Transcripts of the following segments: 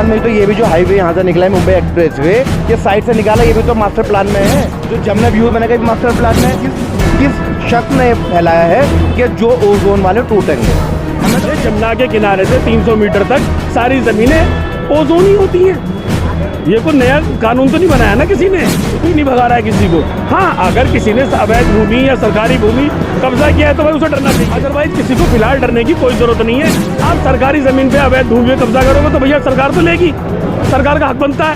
Plan में तो ये भी जो हाईवे यहाँ से निकला है मुंबई एक्सप्रेस वे, ये साइड से निकाला, ये भी तो मास्टर प्लान में है। जो जमुना व्यू मैंने कहा मास्टर प्लान में किस शख्स ने फैलाया है कि जो ओजोन वाले टूटेंगे। जमुना के किनारे से 300 मीटर तक सारी ज़मीनें ओजोन ही होती हैं। ये कोई नया कानून तो नहीं बनाया ना किसी ने, कोई नहीं भगा रहा है किसी को। हाँ, अगर किसी ने अवैध भूमि या सरकारी भूमि कब्जा किया है तो भाई उसे डरना चाहिए, अदरवाइज किसी को फिलहाल डरने की कोई जरूरत नहीं है। आप सरकारी ज़मीन पे अवैध भूमि पे कब्जा करोगे तो भैया सरकार तो लेगी, सरकार का हक बनता है।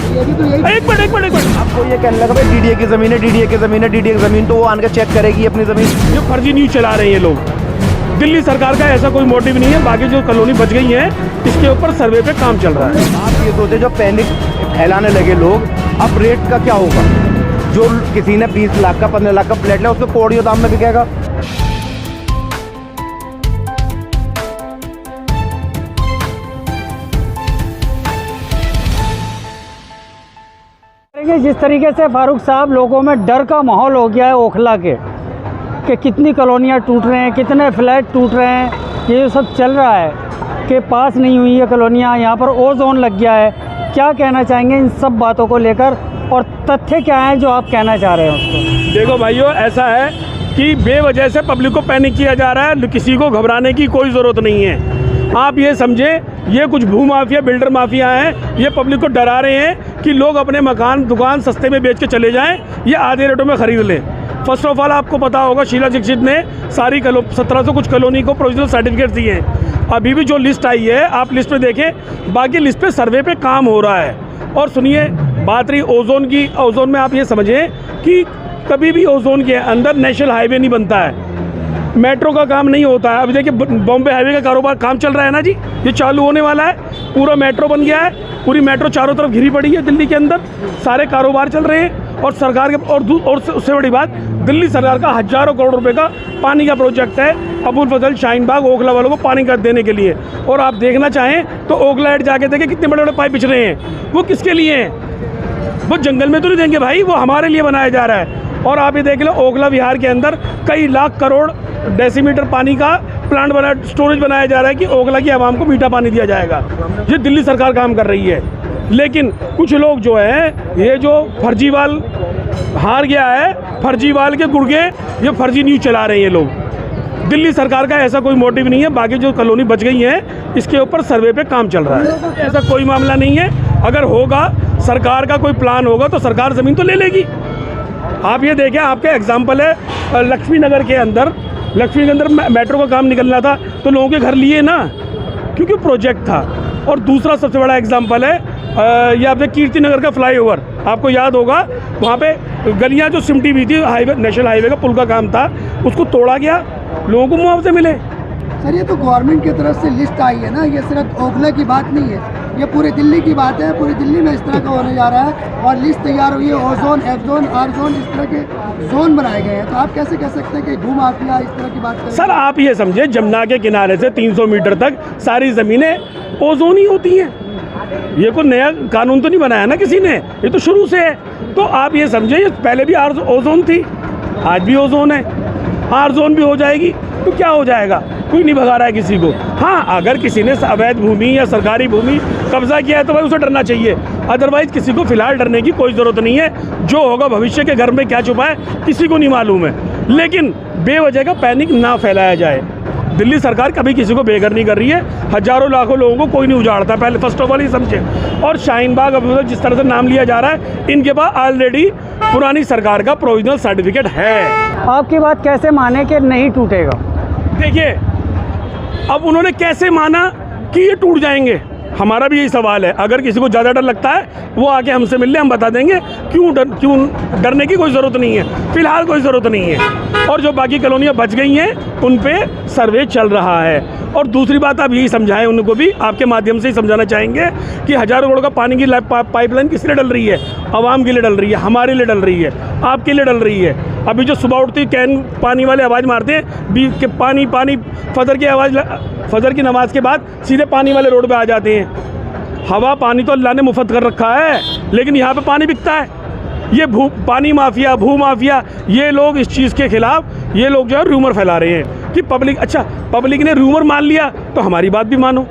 एक मिनट आपको ये कहने लगा भाई डीडीए की ज़मीन है, डीडीए की ज़मीन है, डीडीए की ज़मीन, तो वो आकर चेक करेगी अपनी ज़मीन। जो फर्जी न्यूज़ चला रहे हैं ये लोग, दिल्ली सरकार का ऐसा कोई मोटिव नहीं है। बाकी जो कॉलोनी बच गई है इसके ऊपर सर्वे पे काम चल रहा है। आप ये सोचे जो पैनिक फैलाने लगे लोग, अब रेट का क्या होगा? जो किसी ने 20 लाख का 15 लाख का फ्लैट लिया उसको करोड़ों दाम में बिकेगा। जिस तरीके से फारूक साहब लोगों में डर का माहौल हो गया है ओखला के कि कितनी कॉलोनियाँ टूट रहे हैं, कितने फ्लैट टूट रहे हैं, ये सब चल रहा है कि पास नहीं हुई है कॉलोनियाँ, यहाँ पर ओजोन लग गया है। क्या कहना चाहेंगे इन सब बातों को लेकर और तथ्य क्या हैं जो आप कहना चाह रहे हैं उसको? देखो भाइयों, ऐसा है कि बेवजह से पब्लिक को पैनिक किया जा रहा है, किसी को घबराने की कोई ज़रूरत नहीं है। आप ये समझे, ये कुछ भू माफिया बिल्डर माफिया हैं, ये पब्लिक को डरा रहे हैं कि लोग अपने मकान दुकान सस्ते में बेच के चले जाएं या आधे रेटों में ख़रीद लें। फर्स्ट ऑफ ऑल आपको पता होगा शीला दीक्षित ने सारी 1700 कुछ कॉलोनी को प्रोविजनल सर्टिफिकेट दिए हैं। अभी भी जो लिस्ट आई है आप लिस्ट पे देखें, बाकी लिस्ट पे सर्वे पे काम हो रहा है। और सुनिए, बात रही ओजोन की, ओजोन में आप ये समझें कि कभी भी ओजोन के अंदर नेशनल हाईवे नहीं बनता है, मेट्रो का काम नहीं होता है। अभी देखिए बॉम्बे हाईवे का कारोबार काम चल रहा है ना जी, ये चालू होने वाला है, पूरा मेट्रो बन गया है, पूरी मेट्रो चारों तरफ घिरी पड़ी है दिल्ली के अंदर, सारे कारोबार चल रहे हैं। और सरकार के और उससे बड़ी बात, दिल्ली सरकार का हज़ारों करोड़ रुपए का पानी का प्रोजेक्ट है अबुल फजल शाहीन बाग ओखला वालों को पानी का देने के लिए। और आप देखना चाहें तो ओखला हेड जाके देखें कितने बड़े बड़े पाइप बिछ रहे हैं, वो किसके लिए हैं? वो जंगल में तो नहीं देंगे भाई, वो हमारे लिए बनाया जा रहा है। और आप ये देख लो, ओखला विहार के अंदर कई लाख करोड़ डेसीमीटर पानी का प्लांट बना, स्टोरेज बनाया जा रहा है कि ओखला की आवाम को मीठा पानी दिया जाएगा। ये दिल्ली सरकार काम कर रही है। लेकिन कुछ लोग जो हैं, ये जो फर्जीवाल हार गया है, फर्जीवाल के गुर्गे, ये फर्जी न्यूज़ चला रहे हैं ये लोग। दिल्ली सरकार का ऐसा कोई मोटिव नहीं है। बाकी जो कॉलोनी बच गई है इसके ऊपर सर्वे पे काम चल रहा है। ऐसा कोई मामला नहीं है। अगर होगा, सरकार का कोई प्लान होगा तो सरकार ज़मीन तो ले लेगी। आप ये देखें, आपके एग्जाम्पल है लक्ष्मी नगर के अंदर मेट्रो का काम निकलना था तो लोगों के घर लिए ना, क्योंकि प्रोजेक्ट था। और दूसरा सबसे बड़ा एग्जाम्पल है ये आपने कीर्ति नगर का फ्लाईओवर, आपको याद होगा, वहाँ पे गलियाँ जो सिमटी हुई थी, हाईवे नेशनल हाईवे का पुल का काम था, उसको तोड़ा गया, लोगों को मुआवजे मिले। सर, ये तो गवर्नमेंट की तरफ से लिस्ट आई है ना, ये सिर्फ ओखला की बात नहीं है, ये पूरी दिल्ली की बात है। पूरी दिल्ली में इस तरह का होने जा रहा है और लिस्ट तैयार हुई है, ozone, F zone, R zone, इस तरह के जोन बनाए गए हैं। तो आप कैसे कह सकते हैं कि भू माफिया इस तरह की बात करें? सर, आप ये समझे, जमुना के किनारे से 300 मीटर तक सारी ज़मीनें ओजोन ही होती हैं। ये कोई नया कानून तो नहीं बनाया ना किसी ने, ये तो शुरू से है। तो आप ये समझे, ये पहले भी ओजोन थी, आज भी ओजोन है, आर जोन भी हो जाएगी। तो क्या हो जाएगा, कोई नहीं भगा रहा है किसी को। हाँ, अगर किसी ने अवैध भूमि या सरकारी भूमि कब्जा किया है तो भाई उसे डरना चाहिए, अदरवाइज किसी को फिलहाल डरने की कोई ज़रूरत नहीं है। जो होगा भविष्य के घर में क्या छुपा है किसी को नहीं मालूम है। लेकिन बेवजह का पैनिक ना फैलाया जाए। दिल्ली सरकार कभी किसी को बेघर नहीं कर रही है, हज़ारों लाखों लोगों को कोई नहीं उजाड़ता, पहले फर्स्ट ऑफ ऑल ही समझे। और शाहीन बाग अब जिस तरह से नाम लिया जा रहा है, इनके पास ऑलरेडी पुरानी सरकार का प्रोविजनल सर्टिफिकेट है। आपकी बात कैसे माने कि नहीं टूटेगा? देखिए, अब उन्होंने कैसे माना कि ये टूट जाएंगे, हमारा भी यही सवाल है। अगर किसी को ज़्यादा डर लगता है वो आके हमसे मिल ले, हम बता देंगे क्यों डरने की कोई ज़रूरत नहीं है, फ़िलहाल कोई ज़रूरत नहीं है। और जो बाकी कॉलोनियाँ बच गई हैं उन पे सर्वे चल रहा है। और दूसरी बात आप यही समझाएं उनको भी, आपके माध्यम से ही समझाना चाहेंगे कि हज़ारों करोड़ का पानी की पाइपलाइन किस लिए डल रही है? आवाम के लिए डल रही है, हमारे लिए डल रही है, आपके लिए डल रही है। अभी जो सुबह उठती कैन पानी वाले आवाज़ मारते हैं कि पानी पानी, फजर की नमाज के बाद सीधे पानी वाले रोड पे आ जाते हैं। हवा पानी तो अल्लाह ने मुफ्त कर रखा है, लेकिन यहाँ पे पानी बिकता है। ये पानी माफिया, भू माफिया, ये लोग इस चीज़ के खिलाफ ये लोग जो है रूमर फैला रहे हैं कि पब्लिक ने रूमर मान लिया तो हमारी बात भी मानो।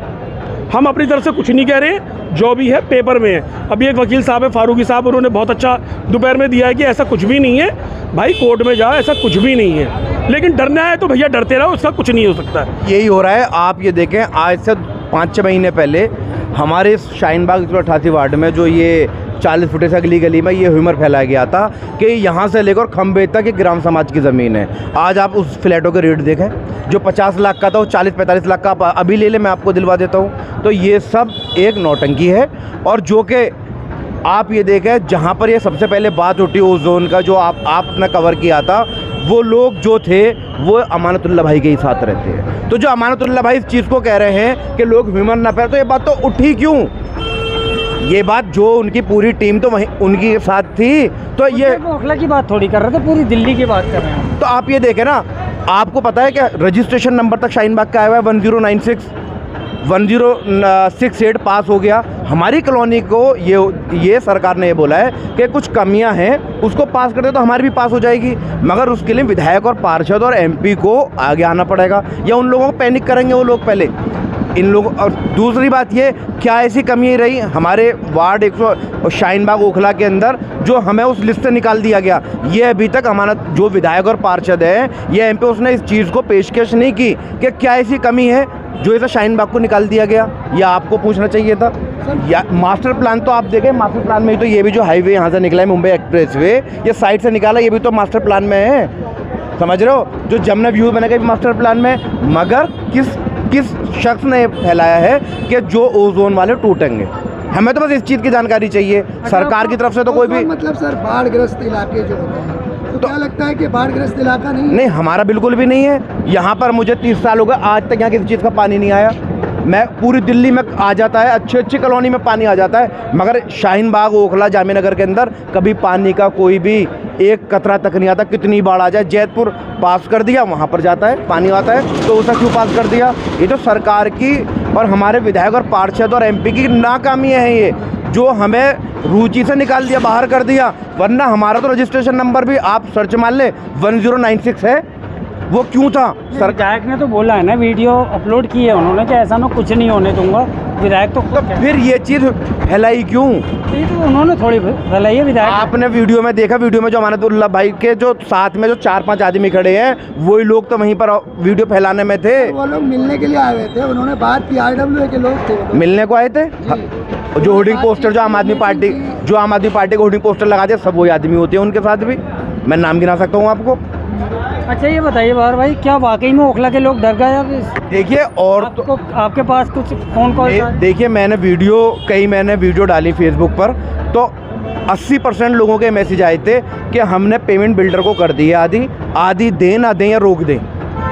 हम अपनी तरफ से कुछ नहीं कह रहे हैं, जो भी है पेपर में है। अभी एक वकील साहब है फारूकी साहब, उन्होंने बहुत अच्छा दोपहर में दिया है कि ऐसा कुछ भी नहीं है भाई, कोर्ट में जाओ, ऐसा कुछ भी नहीं है। लेकिन डरना है तो भैया डरते रहो, उसका कुछ नहीं हो सकता है। यही हो रहा है। आप ये देखें, आज से 5-6 महीने पहले हमारे शाहीन बाग 188 वार्ड में जो ये 40 फुट से अगली गली में ये ह्यूमर फैलाया गया था कि यहाँ से लेकर खंबे तक ये ग्राम समाज की ज़मीन है। आज आप उस फ्लैटों के रेट देखें, जो 50 लाख का था वो 40-45 लाख का आप अभी ले लें, मैं आपको दिलवा देता हूँ। तो ये सब एक नौटंकी है। और जो कि आप ये देखें, जहाँ पर ये सबसे पहले बात उठी ओजोन का, जो आपने कवर किया था, वो लोग जो थे वो अमानतुल्ला भाई के ही साथ रहते हैं। तो जो अमानतुल्ला भाई इस चीज़ को कह रहे हैं कि लोग ह्यूमन ना फैलाएं, तो ये बात तो उठी क्यों? ये बात जो उनकी पूरी टीम तो वहीं उनकी साथ थी, तो ये ओखला की बात थोड़ी कर रहे थे, पूरी दिल्ली की बात कर रहे हैं। तो आप ये देखें ना, आपको पता है क्या रजिस्ट्रेशन नंबर तक शाहीन बाग का आया हुआ है 1096 1068 पास हो गया। हमारी कॉलोनी को ये सरकार ने ये बोला है कि कुछ कमियां हैं, उसको पास कर दे तो हमारी भी पास हो जाएगी। मगर उसके लिए विधायक और पार्षद और एमपी को आगे आना पड़ेगा, या उन लोगों को पैनिक करेंगे वो लोग पहले इन लोगों। और दूसरी बात ये, क्या ऐसी कमी रही हमारे वार्ड 100 शाहीन बाग ओखला के अंदर जो हमें उस लिस्ट से निकाल दिया गया? ये अभी तक हमारा जो विधायक और पार्षद है, ये एमपी, उसने इस चीज़ को पेशकश नहीं की कि क्या ऐसी कमी है जो इसे शाहीन बाग को निकाल दिया गया। या आपको पूछना चाहिए था। या मास्टर प्लान तो आप देखें, मास्टर प्लान में ही तो ये भी जो हाईवे यहाँ से निकला है मुंबई एक्सप्रेस वे, ये साइड से निकाला, ये भी तो मास्टर प्लान में है, समझ रहे हो? जो जमुना व्यू बनेगा भी मास्टर प्लान में, मगर किस शख्स ने फैलाया है कि जो ओजोन वाले टूटेंगे। हमें तो बस इस चीज़ की जानकारी चाहिए सरकार की तरफ से। तो कोई भी मतलब सर बाढ़ग्रस्त इलाके जो होते हैं, तो क्या लगता है कि बाढ़ग्रस्त इलाका नहीं हमारा बिल्कुल भी नहीं है। यहाँ पर मुझे 30 साल हो गए, आज तक यहाँ किसी चीज़ का पानी नहीं आया। मैं पूरी दिल्ली में आ जाता है, अच्छी कॉलोनी में पानी आ जाता है, मगर शाहीन बाग ओखला जामिया नगर के अंदर कभी पानी का कोई भी एक कतरा तक नहीं आता। कितनी बाढ़ आ जाए, जैतपुर पास कर दिया, वहाँ पर जाता है पानी आता है, तो उसे क्यों पास कर दिया? ये तो सरकार की और हमारे विधायक और पार्षद और एमपी की नाकामी है ये, जो हमें रुचि से निकाल दिया, बाहर कर दिया। वरना हमारा तो रजिस्ट्रेशन नंबर भी आप सर्च मान ले 1096 है। वो क्यों था? विधायक ने तो बोला है ना, वीडियो अपलोड की है उन्होंने कि ऐसा मैं कुछ नहीं होने दूंगा। विधायक तो फिर ये चीज़ फैलाई क्यों? ये तो उन्होंने थोड़ी फैलाई है विधायक। आपने वीडियो में देखा, वीडियो में जो अमानतुल्ला भाई के जो साथ में जो 4-5 आदमी खड़े हैं, वही लोग तो वहीं पर वीडियो फैलाने में थे। वो लोग मिलने के लिए आए हुए थे, उन्होंने बात की, RWA के लोग थे, मिलने को आए थे। जो होर्डिंग पोस्टर, जो आम आदमी पार्टी के होर्डिंग पोस्टर लगा दिए, सब वही आदमी होते हैं उनके साथ भी। मैं नाम गिना सकता हूँ आपको। अच्छा ये बताइए बाहर भाई, क्या वाकई में ओखला के लोग डर गए? अब देखिए, और तो आपके पास कुछ फोन कॉल? देखिए, मैंने वीडियो डाली फेसबुक पर, तो 80% लोगों के मैसेज आए थे कि हमने पेमेंट बिल्डर को कर दी है, आधी दें ना दें या रोक दें।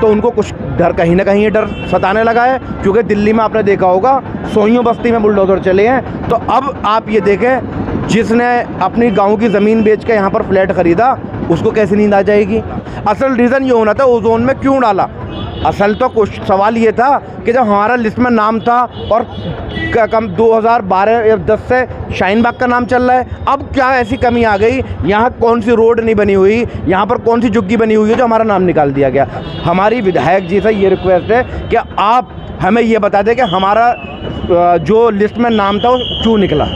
तो उनको कुछ डर, कहीं ना कहीं ये डर सताने लगा है, क्योंकि दिल्ली में आपने देखा होगा सोइयों बस्ती में बुलडोजर चले हैं। तो अब आप ये देखें, जिसने अपनी गांव की ज़मीन बेच के यहाँ पर फ्लैट ख़रीदा, उसको कैसे नींद आ जाएगी? असल रीज़न ये होना था ओजोन में क्यों डाला। असल तो कुछ सवाल ये था कि जब हमारा लिस्ट में नाम था और कम 2012 या 10 से शाहीन बाग का नाम चल रहा है, अब क्या ऐसी कमी आ गई? यहाँ कौन सी रोड नहीं बनी हुई, यहाँ पर कौन सी झुग्गी बनी हुई है जो हमारा नाम निकाल दिया गया? हमारी विधायक जी से ये रिक्वेस्ट है कि आप हमें ये बता दें कि हमारा जो लिस्ट में नाम था वो क्यों निकला।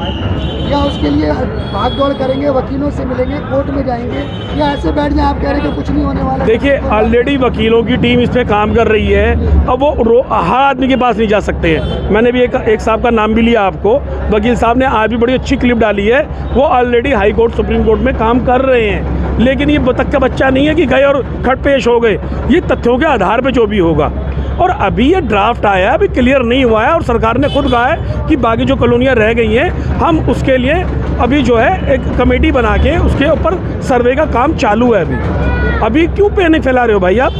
या उसके लिए भाग दौड़ करेंगे, वकीलों से मिलेंगे, कोर्ट में जाएंगे, या ऐसे बैठ जाए? आप कह रहे हैं कि कुछ नहीं होने वाला। देखिए, ऑलरेडी वकीलों की टीम इस पर काम कर रही है। अब वो हर आदमी के पास नहीं जा सकते हैं। मैंने भी एक साहब का नाम भी लिया आपको, वकील साहब ने आज भी बड़ी अच्छी क्लिप डाली है। वो already high court, supreme court में काम कर रहे हैं। लेकिन ये बतख का बच्चा नहीं है कि गए और खट पेश हो गए। ये तथ्यों के आधार पर जो भी होगा। और अभी ये ड्राफ्ट आया है, अभी क्लियर नहीं हुआ है, और सरकार ने खुद कहा है कि बाकी जो कॉलोनियाँ रह गई हैं, हम उसके लिए अभी जो है एक कमेटी बना के उसके ऊपर सर्वे का काम चालू है। अभी क्यों पैनिक फैला रहे हो भाई आप?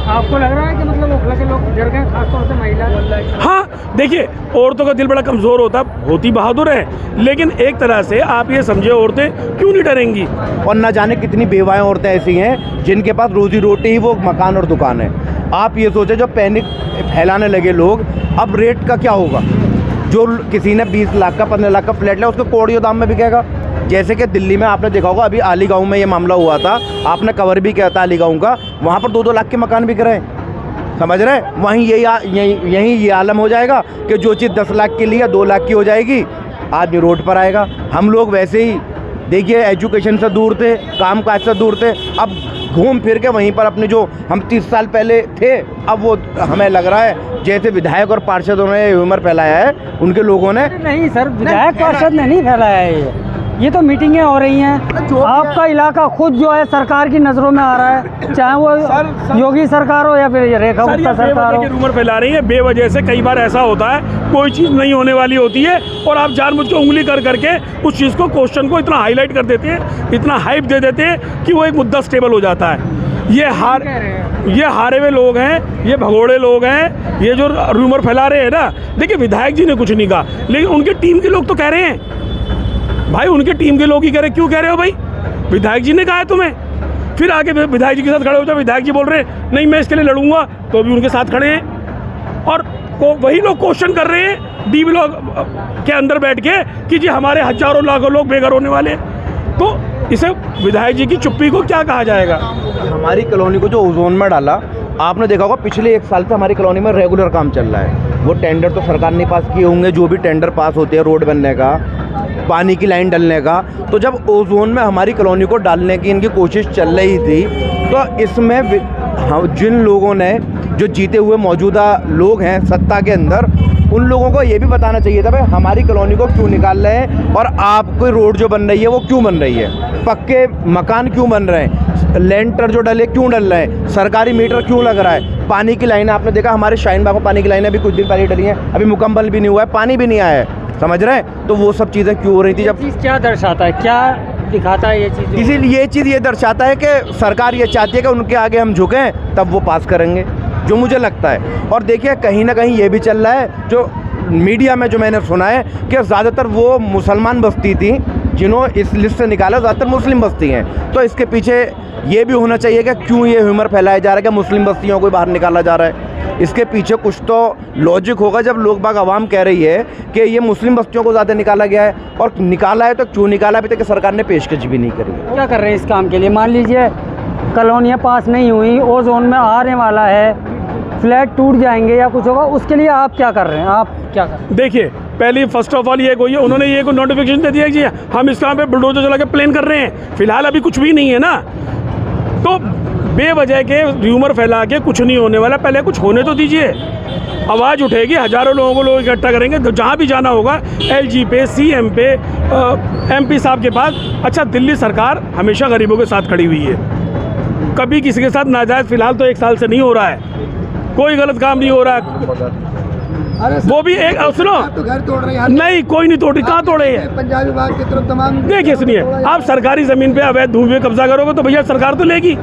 आपको लग रहा है कि मतलब ओखला के लोग डर गए, खासतौर से महिला? हाँ, देखिए, औरतों का दिल बड़ा कमज़ोर होती बहादुर है, लेकिन एक तरह से आप ये समझे, औरतें क्यों नहीं डरेंगी? और न जाने कितनी बेवाएँ औरतें ऐसी हैं जिनके पास रोजी रोटी ही वो मकान और दुकान है। आप ये सोचें, जो पैनिक फैलाने लगे लोग, अब रेट का क्या होगा? जो किसी ने 20 लाख का 15 लाख का फ्लैट लिया, उसको करोड़ों दाम में बिकेगा। जैसे कि दिल्ली में आपने देखा होगा, अभी अलीगांव में ये मामला हुआ था, आपने कवर भी किया था अलीगांव का, वहाँ पर 2-2 लाख के मकान बिक रहे हैं। समझ रहे हैं? वहीं यही ये आलम हो जाएगा कि जो चीज़ 10 लाख की लिया 2 लाख की हो जाएगी, आदमी रोड पर आएगा। हम लोग वैसे ही देखिए एजुकेशन से दूर थे, काम काज से दूर थे, अब घूम फिर के वहीं पर अपने जो हम 30 साल पहले थे, अब वो हमें लग रहा है जैसे विधायक और पार्षदों ने ह्यूमर फैलाया है उनके लोगों ने। नहीं सर, विधायक पार्षद ने नहीं फैलाया है ये तो मीटिंगें हो रही हैं। आपका इलाका खुद जो है सरकार की नज़रों में आ रहा है, चाहे वो योगी सरकार हो या फिर रेखा गुप्ता सरकार हो। रूमर फैला रही है बेवजह से। कई बार ऐसा होता है कोई चीज़ नहीं होने वाली होती है और आप जानबूझ के उंगली कर करके उस चीज़ को, क्वेश्चन को इतना हाईलाइट कर देते हैं, इतना हाइप दे देते हैं कि वो एक मुद्दा स्टेबल हो जाता है। ये हारे हुए लोग हैं, ये भगोड़े लोग हैं, ये जो रूमर फैला रहे हैं ना। देखिए विधायक जी ने कुछ नहीं कहा, लेकिन उनके टीम के लोग तो कह रहे हैं भाई, उनके टीम के लोग ही कह रहे। क्यों कह रहे हो भाई? विधायक जी ने कहा है तुम्हें, फिर आगे विधायक जी के साथ खड़े हो जाओ। विधायक जी बोल रहे हैं नहीं मैं इसके लिए लड़ूंगा, तो भी उनके साथ खड़े हैं और वही लोग क्वेश्चन कर रहे हैं डी ब्लॉक के अंदर बैठ के कि जी हमारे हजारों लाखों लोग बेघर होने वाले हैं। तो इसे विधायक जी की चुप्पी को क्या कहा जाएगा? हमारी कॉलोनी को जो ओजोन में डाला, आपने देखा होगा पिछले 1 साल से हमारी कॉलोनी में रेगुलर काम चल रहा है। वो टेंडर तो सरकार ने पास किए होंगे, जो भी टेंडर पास होते हैं रोड बनने का, पानी की लाइन डलने का। तो जब ओजोन में हमारी कॉलोनी को डालने की इनकी कोशिश चल रही थी, तो इसमें जिन लोगों ने, जो जीते हुए मौजूदा लोग हैं सत्ता के अंदर, उन लोगों को ये भी बताना चाहिए था भाई हमारी कॉलोनी को क्यों निकाल रहे हैं और आपकी रोड जो बन रही है वो क्यों बन रही है, पक्के मकान क्यों बन रहे हैं, लेंटर जो डले क्यों डल रहे हैं, सरकारी मीटर क्यों लग रहा है, पानी की लाइन आपने देखा हमारे शाहीन बाग में पानी की लाइनें अभी कुछ दिन पहले डली हैं, अभी मुकम्मल भी नहीं हुआ है, पानी भी नहीं आया है। समझ रहे हैं? तो वो सब चीज़ें क्यों हो रही थी? जब चीज़ क्या दर्शाता है, क्या दिखाता है ये चीज़? इसीलिए ये चीज़ ये दर्शाता है कि सरकार ये चाहती है कि उनके आगे हम झुकें, तब वो पास करेंगे, जो मुझे लगता है। और देखिए कहीं ना कहीं ये भी चल रहा है, जो मीडिया में जो मैंने सुना है कि ज़्यादातर वो मुसलमान बस्ती थी जिन्होंने इस लिस्ट से निकाला, ज़्यादातर मुस्लिम बस्ती हैं। तो इसके पीछे ये भी होना चाहिए कि क्यों ये ह्यूमर फैलाया जा रहा है कि मुस्लिम बस्तियों को बाहर निकाला जा रहा है। इसके पीछे कुछ तो लॉजिक होगा। जब लोग बाग आवाम कह रही है कि ये मुस्लिम बस्तियों को ज़्यादा निकाला गया है, और निकाला है तो क्यों निकाला, अभी तक सरकार ने पेशकश भी नहीं करी। क्या कर रहे हैं इस काम के लिए? मान लीजिए कॉलोनियाँ पास नहीं हुई, ओजोन में आने वाला है, फ्लैट टूट जाएंगे या कुछ होगा, उसके लिए आप क्या कर रहे हैं? आप क्या कर रहे हैं? देखिए पहले फर्स्ट ऑफ ऑल ये कोई है, उन्होंने ये को नोटिफिकेशन दे दिया कि हम इस काम पे बुलडोजर चला के प्लान कर रहे हैं। फिलहाल अभी कुछ भी नहीं है ना, तो बेवजह के र्यूमर फैला के कुछ नहीं होने वाला। पहले कुछ होने तो दीजिए, आवाज़ उठेगी, हज़ारों लोगों को लोग इकट्ठा करेंगे, तो जहाँ भी जाना होगा LG पे, CM पे, MP साहब के पास। अच्छा, दिल्ली सरकार हमेशा गरीबों के साथ खड़ी हुई है, कभी किसी के साथ नाजायज़, फिलहाल तो 1 साल से नहीं हो रहा है, कोई गलत काम नहीं हो रहा है। अरे वो भी एक सुनो, तो घर तोड़ रहे हैं। नहीं कोई नहीं तोड़ी, कहाँ तोड़े हैं? पंजाब विभाग की तरफ तमाम देखिए सुनिए, आप सरकारी ज़मीन पे अवैध भूमि पे कब्जा करोगे तो भैया सरकार तो लेगी,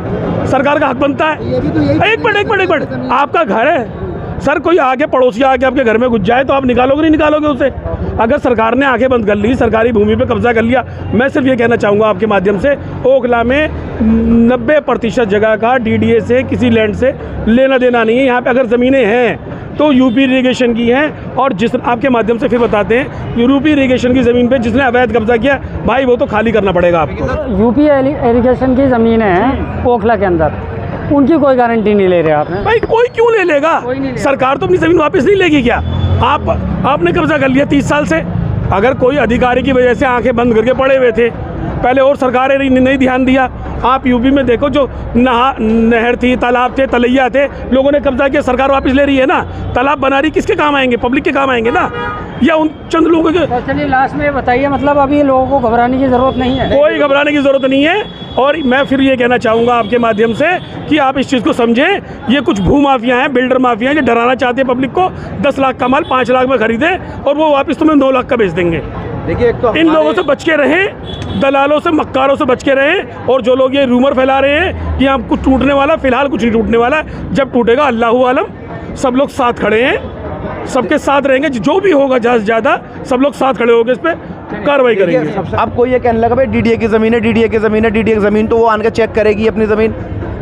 सरकार का हक बनता है। ये भी तो यही एक मिनट, आपका घर है सर, कोई आगे पड़ोसी आके आपके घर में घुस जाए तो आप निकालोगे नहीं निकालोगे उसे? अगर सरकार ने आंखें बंद कर ली, सरकारी भूमि पे कब्जा कर लिया, मैं सिर्फ ये कहना चाहूँगा आपके माध्यम से, ओखला में 90% जगह का DDA से, किसी लैंड से लेना देना नहीं है। यहाँ पे अगर ज़मीनें हैं तो यूपी इरीगेशन की हैं, और जिस आपके माध्यम से फिर बताते हैं, यूपी इरीगेशन की ज़मीन पे जिसने अवैध कब्जा किया भाई, वो तो खाली करना पड़ेगा आपको। यूपी इरीगेशन की ज़मीनें हैं ओखला के अंदर, उनकी कोई गारंटी नहीं ले रहे आपने? भाई कोई क्यों ले लेगा? सरकार तो अपनी ज़मीन वापस नहीं लेगी क्या? आपने कब्जा कर लिया 30 साल से। अगर कोई अधिकारी की वजह से आंखें बंद करके पड़े हुए थे पहले, और सरकारें नहीं ध्यान दिया, आप यूपी में देखो, जो नहर थी, तालाब थे, तलैया थे, लोगों ने कब्जा किया, सरकार वापस ले रही है ना। तालाब बना रही, किसके काम आएंगे? पब्लिक के काम आएंगे ना, या उन चंद लोगों के? तो चलिए लास्ट में बताइए, मतलब अभी लोगों को घबराने की ज़रूरत नहीं है? कोई घबराने की ज़रूरत नहीं है। और मैं फिर ये कहना चाहूँगा आपके माध्यम से कि आप इस चीज़ को समझें, ये कुछ भू माफिया हैं, बिल्डर माफिया हैं, जो डराना चाहते हैं पब्लिक को। 10 लाख का माल 5 लाख में खरीदे और वो वापस तुम्हें 9 लाख का बेच देंगे। देखिए एक तो इन लोगों से बच के रहें, दलालों से, मक्कारों से बच के रहें। और जो लोग ये रूमर फैला रहे हैं कि हम कुछ टूटने वाला, फिलहाल कुछ नहीं टूटने वाला। जब टूटेगा अल्लाहु आलम, सब लोग साथ खड़े हैं, सबके साथ रहेंगे, जो भी होगा ज़्यादा से ज़्यादा सब लोग साथ खड़े होकर इस पर कार्रवाई करेंगे। अब कोई ये कहने लगा भाई DDA की ज़मीन है, DDA की ज़मीन है, DDA की ज़मीन, तो वो आन के चेक करेगी अपनी ज़मीन।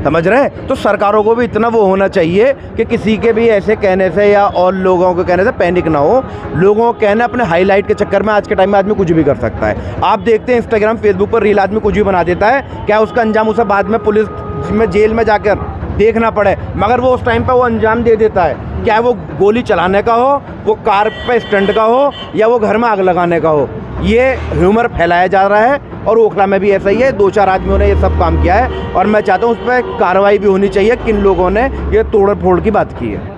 समझ रहे हैं? तो सरकारों को भी इतना वो होना चाहिए कि किसी के भी ऐसे कहने से या और लोगों के कहने से पैनिक ना हो। लोगों को कहना, अपने हाईलाइट के चक्कर में आज के टाइम में आदमी कुछ भी कर सकता है। आप देखते हैं इंस्टाग्राम, फेसबुक पर रील, आदमी कुछ भी बना देता है, क्या उसका अंजाम उसे बाद में पुलिस में, जेल में जाकर देखना पड़े, मगर वो उस टाइम पे वो अंजाम दे देता है, चाहे वो गोली चलाने का हो, वो कार पे स्टंट का हो, या वो घर में आग लगाने का हो। ये ह्यूमर फैलाया जा रहा है और ओखला में भी ऐसा ही है। 2-4 आदमियों ने ये सब काम किया है और मैं चाहता हूँ उस पर कार्रवाई भी होनी चाहिए किन लोगों ने ये तोड़ फोड़ की बात की है।